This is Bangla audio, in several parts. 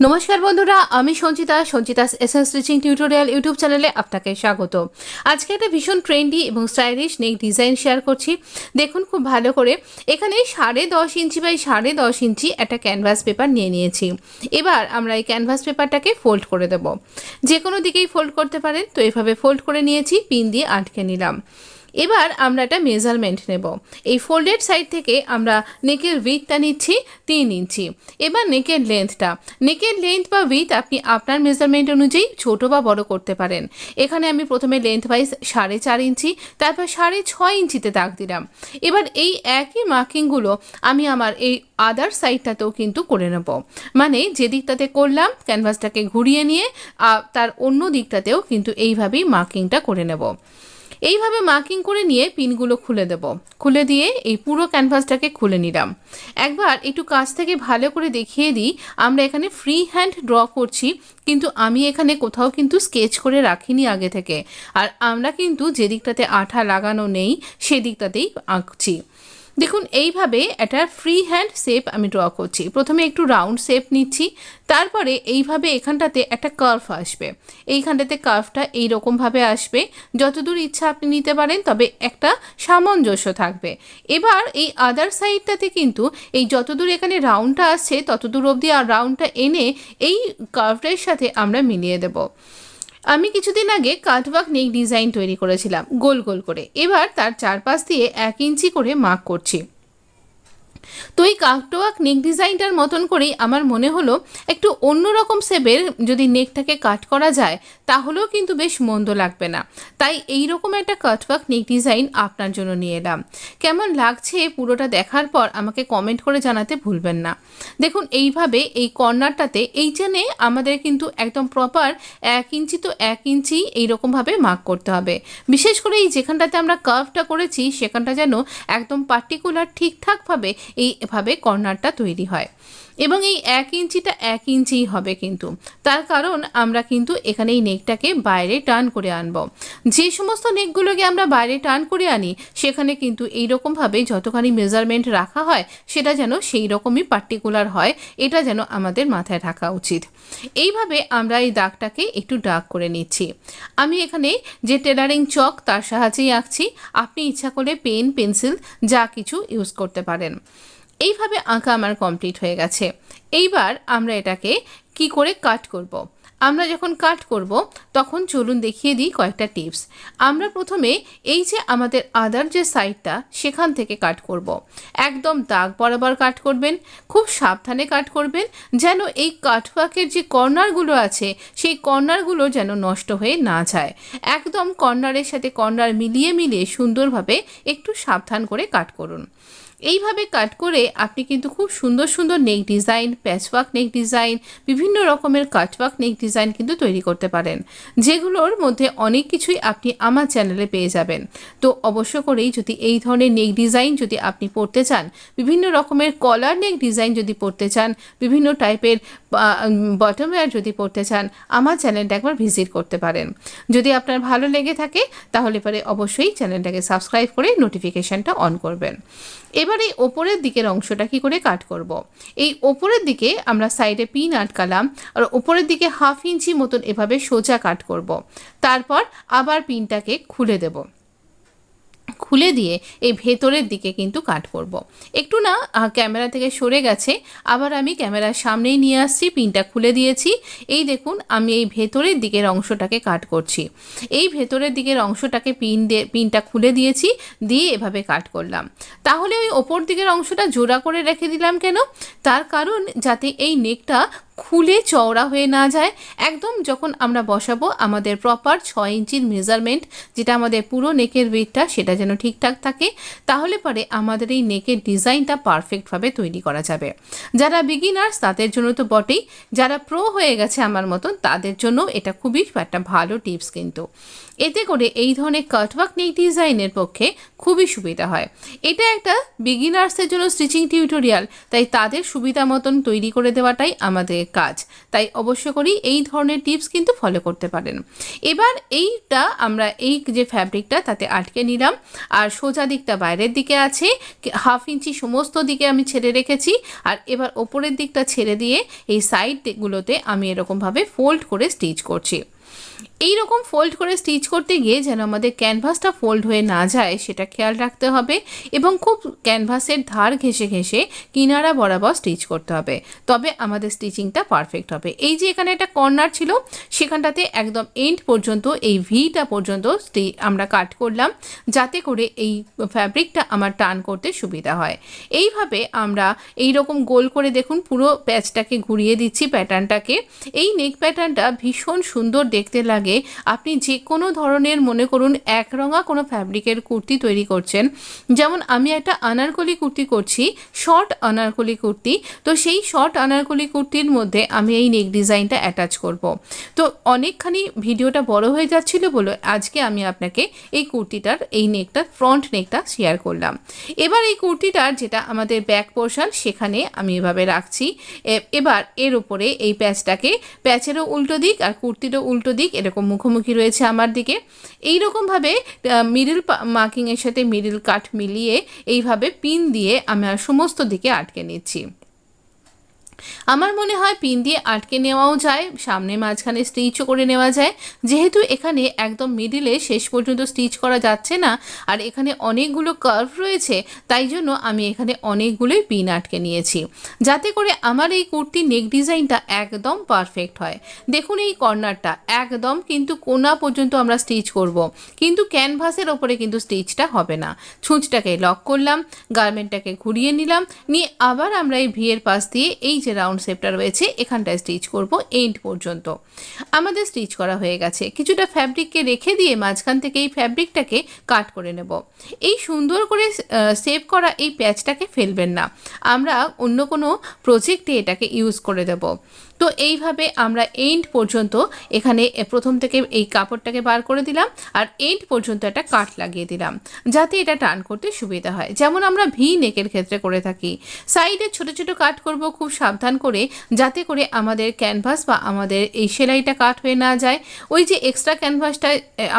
নমস্কার বন্ধুরা, আমি Sanchita's SS stitching tutorial YouTube চ্যানেলে আপনাকে স্বাগত। আজকে একটা ভীষণ ট্রেন্ডি এবং স্টাইলিশ নেক ডিজাইন শেয়ার করছি। দেখুন খুব ভালো করে, এখানে 10.5 ইঞ্চি বাই 10.5 ইঞ্চি একটা ক্যানভাস পেপার নিয়ে নিয়েছি। এবার আমরা এই ক্যানভাস পেপারটাকে ফোল্ড করে দেব। যে কোনো দিকেই ফোল্ড করতে পারেন। তো এভাবে ফোল্ড করে নিয়েছি, পিন দিয়ে আটকে নিলাম। এবার আমরা একটা মেজারমেন্ট নেব। এই ফোল্ডেড সাইড থেকে আমরা নেকের উইথটা নিচ্ছি 3 ইঞ্চি। এবার নেকের লেন্থ বা উইথ আপনি আপনার মেজারমেন্ট অনুযায়ী ছোট বা বড় করতে পারেন। এখানে আমি প্রথমে লেন্থ ওয়াইজ 4.5 ইঞ্চি, তারপর 6.5 ইঞ্চিতে দাগ দিলাম। এবার এই একই মার্কিংগুলো আমি আমার এই আদার সাইডটাতেও কিন্তু করে নেব। মানে যে দিকটাতে করলাম ক্যানভাসটাকে ঘুরিয়ে নিয়ে তার অন্য দিকটাতেও কিন্তু এইভাবেই মার্কিংটা করে নেব। এইভাবে মার্কিং করে নিয়ে পিনগুলো খুলে দেব। খুলে দিয়ে এই পুরো ক্যানভাসটাকে খুলে নিলাম। একবার একটু কাছ থেকে ভালো করে দেখিয়ে দিই, আমরা এখানে ফ্রি হ্যান্ড ড্র করছি, কিন্তু আমি এখানে কোথাও কিন্তু স্কেচ করে রাখিনি আগে থেকে। আর আমরা কিন্তু যে দিকটাতে আঠা লাগানো নেই সেদিকটাতেই আঁকছি। দেখুন এইভাবে একটা ফ্রি হ্যান্ড শেপ আমি ড্র করছি। প্রথমে একটু রাউন্ড শেপ নিচ্ছি, তারপরে এইভাবে এখানটাতে একটা কার্ভ আসবে। এইখানটাতে কার্ভটা এইরকমভাবে আসবে। যতদূর ইচ্ছা আপনি নিতে পারেন, তবে একটা সামঞ্জস্য থাকবে। এবার এই আদার সাইডটাতে কিন্তু এই যতদূর এখানে রাউন্ডটা আসছে ততদূর অবধি আর রাউন্ডটা এনে এই কার্ভটার সাথে আমরা মিলিয়ে দেব। আমি কিছুদিন আগে কাটওয়ার্ক নেক ডিজাইন তৈরি করেছিলাম গোল গোল করে। এবার তার চারপাশ দিয়ে 1 ইঞ্চি করে মার্ক করছি। তো এই কাটওয়ার্ক নেক ডিজাইনটার মতন করেই আমার মনে হলো একটু অন্যরকম শেপের যদি নেকটাকে কাট করা যায় তাহলেও কিন্তু বেশ মন্দ লাগবে না। তাই এই রকম একটা কাটওয়ার্ক নেক ডিজাইন আপনার জন্য নিয়ে এলাম। কেমন লাগছে পুরোটা দেখার পর আমাকে কমেন্ট করে জানাতে ভুলবেন না। দেখুন এইভাবে এই কর্নারটাতে এইখানে আমাদের কিন্তু একদম প্রপার 1 ইঞ্চি তো 1 ইঞ্চি এইরকমভাবে মার্ক করতে হবে। বিশেষ করে এই যেখানটাতে আমরা কার্ভটা করেছি সেখানটা যেন একদম পার্টিকুলার ঠিকঠাকভাবে এইভাবে কর্নারটা তৈরি হয়। এবং এই 1 ইঞ্চিটা 1 ইঞ্চিই হবে কিন্তু। তার কারণ আমরা কিন্তু এখানে এই নেকটাকে বাইরে টার্ন করে আনব। যে সমস্ত নেকগুলোকে আমরা বাইরে টার্ন করে আনি সেখানে কিন্তু এইরকমভাবে যতখানি মেজারমেন্ট রাখা হয় সেটা যেন সেই রকমই পার্টিকুলার হয়, এটা যেন আমাদের মাথায় থাকা উচিত। এইভাবে আমরা এই দাগটাকে একটু ডার্ক করে নিচ্ছি। আমি এখানে যে টেলারিং চক তার সাহায্যেই আঁকছি। আপনি ইচ্ছা করলে পেন, পেন্সিল যা কিছু ইউজ করতে পারেন। এইভাবে আঁকা আমার কমপ্লিট হয়ে গেছে। এইবার আমরা এটাকে কি করে কাট করব। আমরা যখন কাট করব তখন চলুন দেখিয়ে দিই কয়েকটা টিপস। আমরা প্রথমে এই যে আমাদের আদার যে সাইডটা সেখান থেকে কাট করব। একদম দাগ বরাবর কাট করবেন, খুব সাবধানে কাট করবেন, যেন এই কাটওয়ার্কের যে কর্নারগুলো আছে সেই কর্নারগুলো যেন নষ্ট হয়ে না যায়। একদম কর্নারের সাথে কর্নার মিলিয়ে সুন্দরভাবে একটু সাবধান করে কাট করুন। এইভাবে কাট করে আপনি কিন্তু খুব সুন্দর সুন্দর নেক ডিজাইন, প্যাচওয়ার্ক নেক ডিজাইন, বিভিন্ন রকমের কাটওয়ার্ক নেক ডিজাইন কিন্তু তৈরি করতে পারেন, যেগুলোর মধ্যে অনেক কিছুই আপনি আমার চ্যানেলে পেয়ে যাবেন। তো অবশ্য করেই যদি এই ধরনের নেক ডিজাইন যদি আপনি পড়তে চান, বিভিন্ন রকমের কলার নেক ডিজাইন যদি পড়তে চান, বিভিন্ন টাইপের বটম ওয়্যার যদি পড়তে চান, আমার চ্যানেলটা একবার ভিজিট করতে পারেন। যদি আপনার ভালো লেগে থাকে তাহলে পরে অবশ্যই চ্যানেলটাকে সাবস্ক্রাইব করে নোটিফিকেশানটা অন করবেন। এবার এই ওপরের দিকের অংশটা কি করে কাট করব। এই ওপরের দিকে আমরা সাইডে পিন আটকালাম, আর ওপরের দিকে 1/2 ইঞ্চি মতন এভাবে সোজা কাট করব। তারপর আবার পিনটাকে খুলে দেব। খুলে দিয়ে এই ভেতরের দিকে কিন্তু কাট করব। একটু না ক্যামেরা থেকে সরে গেছে, আবার আমি ক্যামেরার সামনেই নিয়ে আসছি, পিনটা খুলে দিয়েছি। এই দেখুন আমি এই ভেতরের দিকের অংশটাকে কাট করছি। এই ভেতরের দিকের অংশটাকে পিনটা খুলে দিয়েছি, দিয়ে এভাবে কাট করলাম। তাহলে ওই ওপর দিকের অংশটা জোড়া করে রেখে দিলাম কেন? তার কারণ যাতে এই নেকটা খুলে চওড়া হয়ে না যায়। একদম যখন আমরা বসাবো আমাদের প্রপার 6 ইঞ্চির মেজারমেন্ট, যেটা আমাদের পুরো নেকের ওয়েটটা, সেটা যেন ঠিকঠাক থাকে। তাহলে পরে আমাদের এই নেকের ডিজাইনটা পারফেক্টভাবে তৈরি করা যাবে। যারা বিগিনার্স তাদের জন্য তো বটেই, যারা প্রো হয়ে গেছে আমার মতন তাদের জন্য এটা খুবই একটা ভালো টিপস কিন্তু। এতে করে এই ধরনের কাটওয়ার্ক নেক ডিজাইনের পক্ষে খুবই সুবিধা হয়। এটা একটা বিগিনার্সের জন্য স্টিচিং টিউটোরিয়াল, তাই তাদের সুবিধা মতন তৈরি করে দেওয়াটাই আমাদের কাজ। তাই অবশ্য করি এই ধরনের টিপস কিন্তু ফলো করতে পারেন। এবার এইটা আমরা এই যে ফ্যাব্রিকটা তাতে আটকে নিলাম, আর সোজা দিকটা বাইরের দিকে আছে, 1/2 ইঞ্চি সমস্ত দিকে আমি ছেড়ে রেখেছি। আর এবার ওপরের দিকটা ছেড়ে দিয়ে এই সাইডগুলোতে আমি এরকমভাবে ফোল্ড করে স্টিচ করছি। এই রকম ফোল্ড করে স্টিচ করতে গিয়ে যেন আমাদের ক্যানভাসটা ফোল্ড হয়ে না যায় সেটা খেয়াল রাখতে হবে, এবং খুব ক্যানভাসের ধার ঘেঁষে ঘেঁষে কিনারা বরাবর স্টিচ করতে হবে, তবে আমাদের স্টিচিংটা পারফেক্ট হবে। এই যে এখানে একটা কর্নার ছিল, সেখানটাতে একদম এন্ড পর্যন্ত এই ভিটা পর্যন্ত আমরা কাট করলাম, যাতে করে এই ফ্যাব্রিকটা আমার টার্ন করতে সুবিধা হয়। এইভাবে আমরা এই রকম গোল করে দেখুন পুরো প্যাচটাকে ঘুরিয়ে দিচ্ছি প্যাটার্নটাকে। এই নেক প্যাটার্নটা ভীষণ সুন্দর দেখতে লাগে। আপনি যে কোনো ধরনের মনে করুন একরঙা কোনো ফ্যাব্রিকের কুর্তি তৈরি করছেন, যেমন আমি একটা আনারকলি কুর্তি করছি, শর্ট আনারকলি কুর্তি, তো সেই শর্ট আনারকলি কুর্তির মধ্যে আমি এই নেক ডিজাইনটা অ্যাটাচ করব। তো অনেকখানি ভিডিওটা বড় হয়ে যাচ্ছিল বলে আজকে আমি আপনাকে এই কুর্তিটার এই নেকটা ফ্রন্ট নেকটা শেয়ার করলাম। এবার এই কুর্তিটার যেটা আমাদের ব্যাক পোর্শন সেখানে আমি এভাবে রাখছি। এবার এর উপরে এই প্যাচেরও উল্টো দিক আর কুর্তিরও উল্টো দিক এরকম মুখোমুখি রয়েছে আমার দিকে। এই রকমভাবে মিডল মার্কিংয়ের সাথে মিডল কাট মিলিয়ে এইভাবে পিন দিয়ে আমরা সমস্ত দিকে আটকে নিচ্ছি। আমার মনে হয় পিন দিয়ে আটকে নেওয়াও যায়, সামনে মাঝখানে স্টিচও করে নেওয়া যায়। যেহেতু এখানে একদম মিডিলে শেষ পর্যন্ত স্টিচ করা যাচ্ছে না, আর এখানে অনেকগুলো কার্ভ রয়েছে, তাই জন্য আমি এখানে অনেকগুলোই পিন আটকে নিয়েছি, যাতে করে আমার এই কুর্তির নেক ডিজাইনটা একদম পারফেক্ট হয়। দেখুন এই কর্নারটা একদম কিন্তু কোনা পর্যন্ত আমরা স্টিচ করব, কিন্তু ক্যানভাসের ওপরে কিন্তু স্টিচটা হবে না। ছুঁচটাকে লক করলাম, গার্মেন্টটাকে ঘুরিয়ে নিলাম, নিয়ে আবার আমরা এই ভিয়ের পাশ দিয়ে এই যে রাউন্ড শেপটা রয়েছে এখানটায় স্টিচ করব এন্ড পর্যন্ত। আমাদের স্টিচ করা হয়ে গেছে। কিছুটা ফ্যাব্রিককে রেখে দিয়ে মাঝখান থেকে এই ফ্যাব্রিকটাকে কাট করে নেব। এই সুন্দর করে সেভ করা এই প্যাচটাকে ফেলবেন না, আমরা অন্য কোনো প্রজেক্টে এটাকে ইউজ করে দেব। তো এইভাবে আমরা এন্ড পর্যন্ত এখানে প্রথম থেকে এই কাপড়টাকে বার করে দিলাম, আর এন্ড পর্যন্ত একটা কাট লাগিয়ে দিলাম, যাতে এটা টার্ন করতে সুবিধা হয়, যেমন আমরা ভি নেকের ক্ষেত্রে করে থাকি। সাইডে ছোট ছোট কাট করব খুব সাবধান করে, যাতে করে আমাদের ক্যানভাস বা আমাদের এই সেলাইটা কাট হয়ে না যায়। ওই যে এক্সট্রা ক্যানভাসটা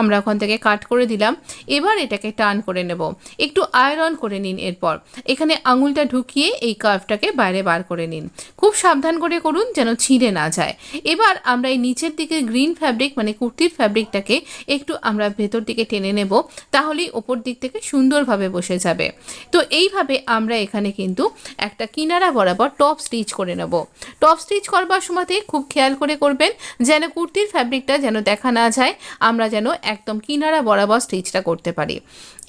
আমরা ওখান থেকে কাট করে দিলাম। এবার এটাকে টার্ন করে নেব, একটু আয়রন করে নিন। এরপর এখানে আঙুলটা ঢুকিয়ে এই কার্ভটাকে বাইরে বার করে নিন, খুব সাবধান করে করুন যেন ছিঁড়ে না যায়। এবার আমরা এই নিচের দিকে গ্রিন ফ্যাব্রিক মানে কুর্তির ফ্যাব্রিকটাকে একটু আমরা ভেতর দিকে টেনে নেব, তাহলেই ওপর দিক থেকে সুন্দরভাবে বসে যাবে। তো এইভাবে আমরা এখানে কিন্তু একটা কিনারা বরাবর টপ স্টিচ করে নেব। টপ স্টিচ করবার সময়তে খুব খেয়াল করে করবেন যেন কুর্তির ফ্যাব্রিকটা যেন দেখা না যায়, আমরা যেন একদম কিনারা বরাবর স্টিচটা করতে পারি।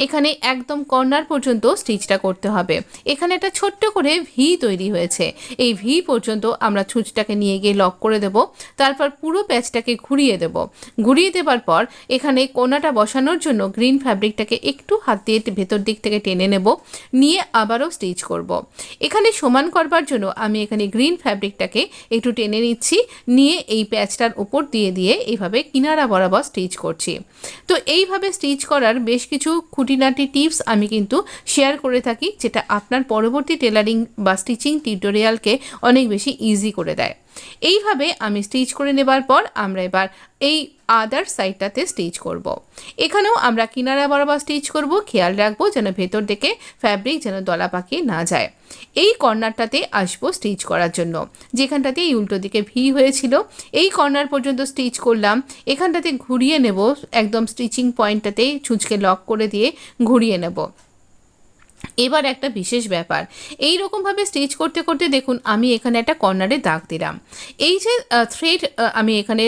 এখানে একদম কর্নার পর্যন্ত স্টিচটা করতে হবে। এখানে একটা ছোট্ট করে ভি তৈরি হয়েছে, এই ভি পর্যন্ত আমরা ছুঁচটাকে নিয়ে গিয়ে লক করে দেব। তারপর পুরো প্যাচটাকে ঘুরিয়ে দেব। ঘুরিয়ে দেবার পর এখানে কোনাটা বসানোর জন্য গ্রিন ফ্যাব্রিকটাকে একটু হাত দিয়ে ভেতর দিক থেকে টেনে নেব, নিয়ে আবারও স্টিচ করব। এখানে সমান করবার জন্য আমি এখানে গ্রিন ফ্যাব্রিকটাকে একটু টেনে নিচ্ছি, নিয়ে এই প্যাচটার উপর দিয়ে দিয়ে এইভাবে কিনারা বরাবর স্টিচ করছি। তো এইভাবে স্টিচ করার বেশ কিছু খুঁটিনাটি টিপস আমি কিন্তু শেয়ার করে থাকি, যেটা আপনার পরবর্তী টেলারিং বা স্টিচিং টিউটোরিয়ালকে অনেক বেশি ইজি করে দেয়। এইভাবে আমি স্টিচ করে নেবার পর আমরা এবার এই আদার সাইডটাতে স্টিচ করব। এখানেও আমরা কিনারা বরাবর স্টিচ করব, খেয়াল রাখবো যেন ভেতর দিকে ফ্যাব্রিক যেন দলা পাকিয়ে না যায়। এই কর্নারটাতে আসবো স্টিচ করার জন্য, যেখানটাতে এই উল্টো দিকে ভি হয়েছিল এই কর্নার পর্যন্ত স্টিচ করলাম। এখানটাতে ঘুরিয়ে নেব, একদম স্টিচিং পয়েন্টটাতে ছুঁচকে লক করে দিয়ে ঘুরিয়ে নেব। এবার একটা বিশেষ ব্যাপার, এই রকমভাবে স্টিচ করতে করতে দেখুন আমি এখানে একটা কর্নারে দাগ দিলাম। এই যে থ্রেড আমি এখানে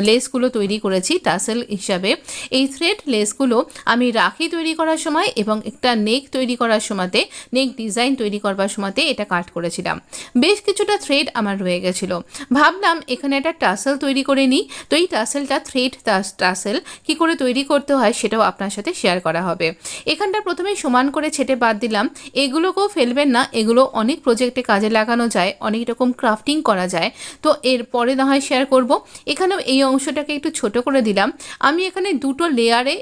লেসগুলো তৈরি করেছি টাসেল হিসাবে, এই থ্রেড লেসগুলো আমি রাখি তৈরি করার সময় এবং একটা নেক তৈরি করার সময়তে, নেক ডিজাইন তৈরি করবার সময়তে এটা কাট করেছিলাম। বেশ কিছুটা থ্রেড আমার রয়ে গেছিলো, ভাবলাম এখানে একটা টাসেল তৈরি করে নিই। তো এই টাসেলটা থ্রেড টাসেল কী করে তৈরি করতে হয় সেটাও আপনার সাথে শেয়ার করা হবে। এখানটা প্রথমে সমান করে ছেটে বাদ দিলাম, এগুলোকেও ফেলবেন না, এগুলো অনেক প্রজেক্টে কাজে লাগানো যায়, অনেক রকম ক্রাফটিং করা যায়। তো এর পরে না হয় শেয়ার করব। এখানেও এই অংশটাকে একটু ছোট করে দিলাম। আমি এখানে দুটো লেয়ারে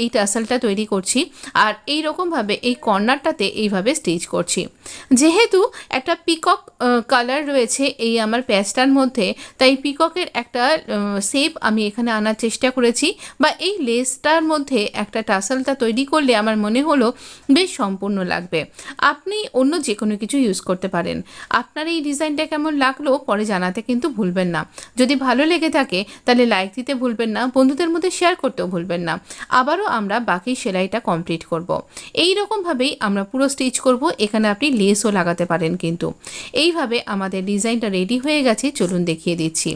এই টাসেলটা তৈরি করছি, আর এই রকমভাবে এই কর্নারটাতে এইভাবে স্টিচ করছি। যেহেতু একটা পিকক কালার রয়েছে এই আমার প্যাচটার মধ্যে, তাই পিককের একটা শেপ আমি এখানে আনার চেষ্টা করেছি, বা এই লেসটার মধ্যে একটা টাসেলটা তৈরি করলে আমার মনে হলো বেশ সম্পূর্ণ লাগবে। আপনি অন্য যে কোনো কিছু ইউজ করতে পারেন। আপনার এই ডিজাইনটা কেমন লাগলো পরে জানাতে কিন্তু ভুলবেন না। যদি ভালো লেগে থাকে তাহলে লাইক দিতে ভুলবেন না, বন্ধুদের মধ্যে শেয়ার করতেও ভুলবেন না। আবারও আমরা বাকি সেলাইটা কমপ্লিট করব। এই রকমভাবেই আমরা পুরো স্টিচ করব। এখানে আপনি লেসও লাগাতে পারেন কিন্তু। এইভাবে আমাদের ডিজাইনটা রেডি হয়ে গেছে, চলুন দেখিয়ে দিচ্ছি।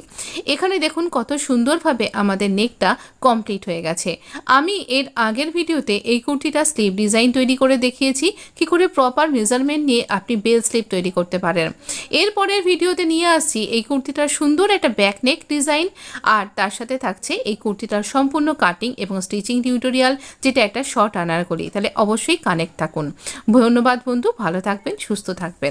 এখানে দেখুন কত সুন্দরভাবে আমাদের নেকটা কমপ্লিট হয়ে গেছে। আমি এর আগের ভিডিওতে এই কুর্তিটা স্লিভ ডিজাইন তৈরি করে দেখিয়েছি, কি করে প্রপার মেজারমেন্ট নিয়ে আপনি বেল স্লিভ তৈরি করতে পারেন। এরপরের ভিডিওতে নিয়ে আসছি এই কুর্তিটার সুন্দর একটা ব্যাক নেক ডিজাইন, আর তার সাথে থাকছে এই কুর্তিটার সম্পূর্ণ কাটিং এবং স্টিচিং টিউটোরিয়াল, যেটা একটা শর্ট আনারকলি। তাহলে অবশ্যই কানেক্ট থাকুন। ধন্যবাদ বন্ধু, ভালো থাকবেন, সুস্থ থাকবেন।